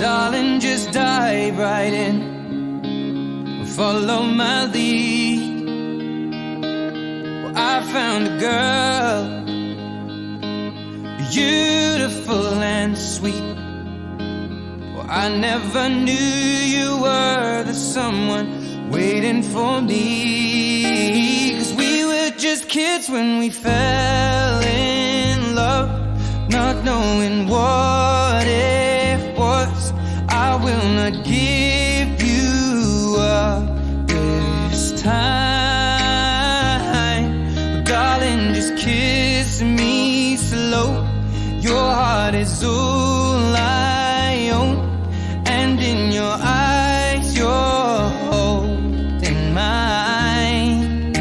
Darling, just dive right in, follow my lead. Well, I found a girl, beautiful and sweet. Well, I never knew you were the someone waiting for me. 'Cause we were just kids when we fell in love, not knowing what it was. I will not give you up this time. But darling, just kiss me slow. Your heart is all I own, and in your eyes you're holding mine.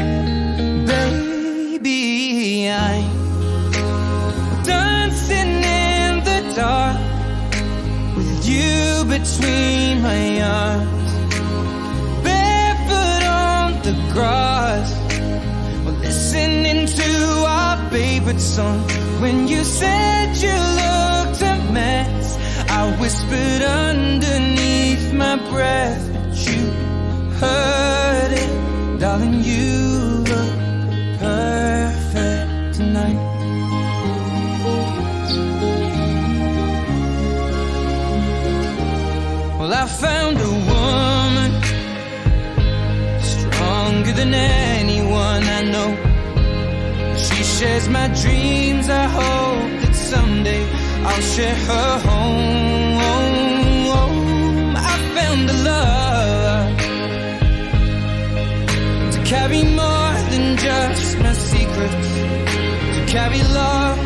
Baby, I'm dancing in the dark with you between my arms, barefoot on the grass. We're listening to our favorite song. When you said you looked a mess, I whispered underneath my breath, but you heard it. Darling, you look perfect tonight. Well, I found a woman stronger than anyone I know. She shares my dreams. I hope that someday I'll share her home. I found a love to carry more than just my secrets, to carry love